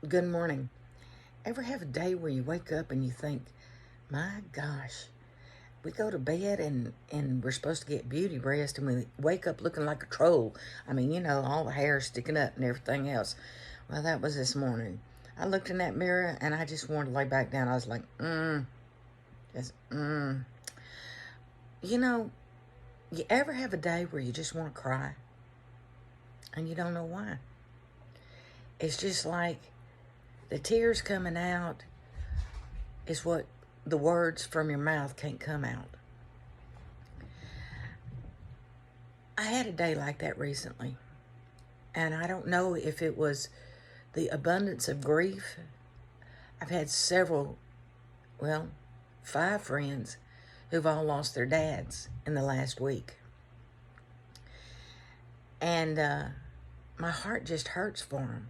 Good morning. Ever have a day where you wake up and you think, my gosh, we go to bed and we're supposed to get beauty rest and we wake up looking like a troll. I mean, all the hair sticking up and everything else. Well, that was this morning. I looked in that mirror and I just wanted to lay back down. I was like, just, You know, you ever have a day where you just want to cry and you don't know why? It's just like the tears coming out is what the words from your mouth can't come out. I had a day like that recently, and I don't know if it was the abundance of grief. I've had several, 5 friends who've all lost their dads in the last week. And my heart just hurts for them.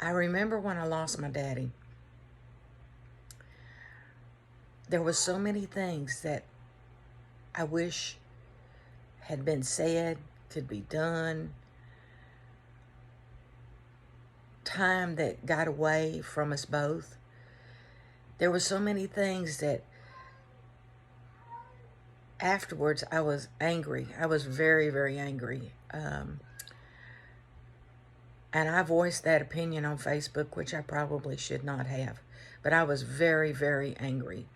I remember when I lost my daddy, there was so many things that I wish had been said, could be done. Time that got away from us both. There were so many things that afterwards I was angry. I was very, very angry. And I voiced that opinion on Facebook, which I probably should not have. But I was very, very angry.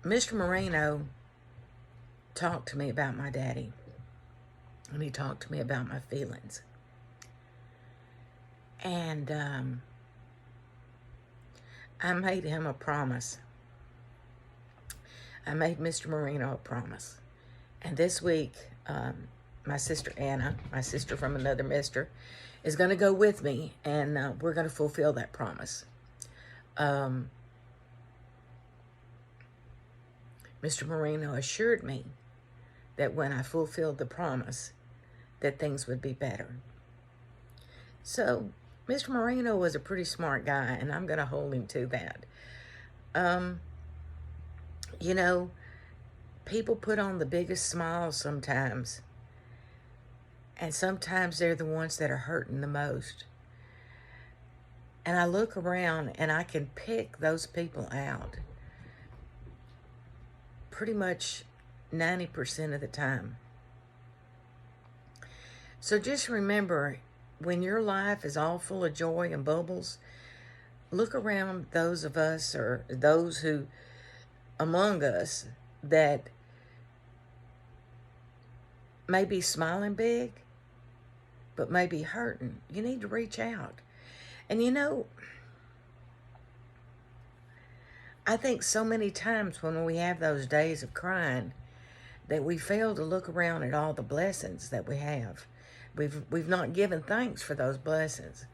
Mr. Moreno talked to me about my daddy. And he talked to me about my feelings. And I made him a promise. I made Mr. Moreno a promise. And this week, my sister Anna, my sister from another mister, is going to go with me, and we're going to fulfill that promise. Mr. Moreno assured me that when I fulfilled the promise, that things would be better. So, Mr. Moreno was a pretty smart guy, and I'm going to hold him to that. People put on the biggest smiles sometimes, and sometimes they're the ones that are hurting the most. And I look around and I can pick those people out pretty much 90% of the time. So just remember, when your life is all full of joy and bubbles, look around those of us, or those who among us, that may be smiling big, but may be hurting. You need to reach out. And I think so many times when we have those days of crying that we fail to look around at all the blessings that we have. We've not given thanks for those blessings.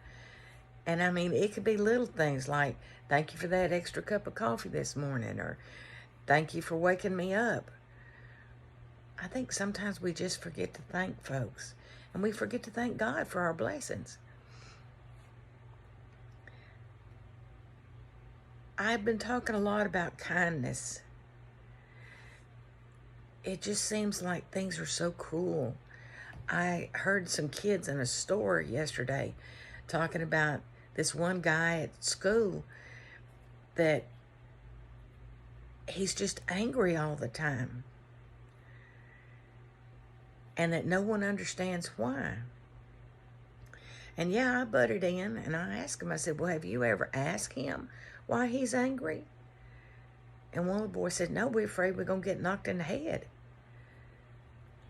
And I mean, it could be little things like, thank you for that extra cup of coffee this morning, or thank you for waking me up. I think sometimes we just forget to thank folks, and we forget to thank God for our blessings. I've been talking a lot about kindness. It just seems like things are so cruel. I heard some kids in a store yesterday talking about this one guy at school that he's just angry all the time, and that no one understands why. And yeah, I butted in and I asked him, I said, well, have you ever asked him why he's angry? And one of the boys said, no, we're afraid we're going to get knocked in the head.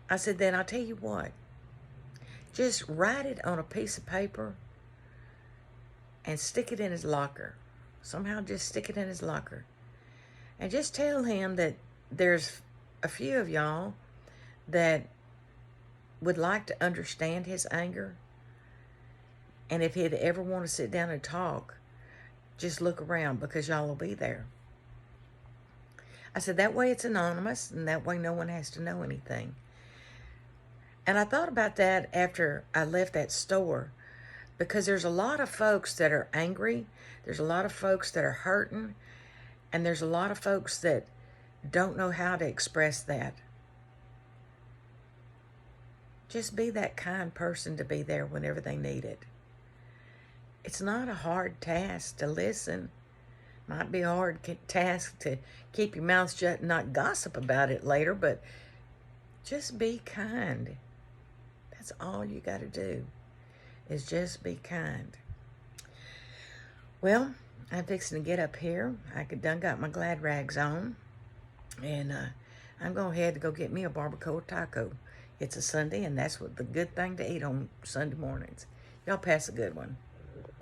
I said, then I'll tell you what, just write it on a piece of paper and stick it in his locker. Somehow just stick it in his locker. And just tell him that there's a few of y'all that would like to understand his anger. And if he'd ever want to sit down and talk, just look around, because y'all will be there. I said, that way it's anonymous, and that way no one has to know anything. And I thought about that after I left that store, because there's a lot of folks that are angry. There's a lot of folks that are hurting. And there's a lot of folks that don't know how to express that. Just be that kind person to be there whenever they need it. It's not a hard task to listen. Might be a hard task to keep your mouth shut and not gossip about it later, but just be kind. That's all you got to do, is just be kind. Well, I'm fixing to get up here. I done got my glad rags on, and I'm going to head to go get me a barbacoa taco. It's a Sunday, and that's what the good thing to eat on Sunday mornings. Y'all pass a good one.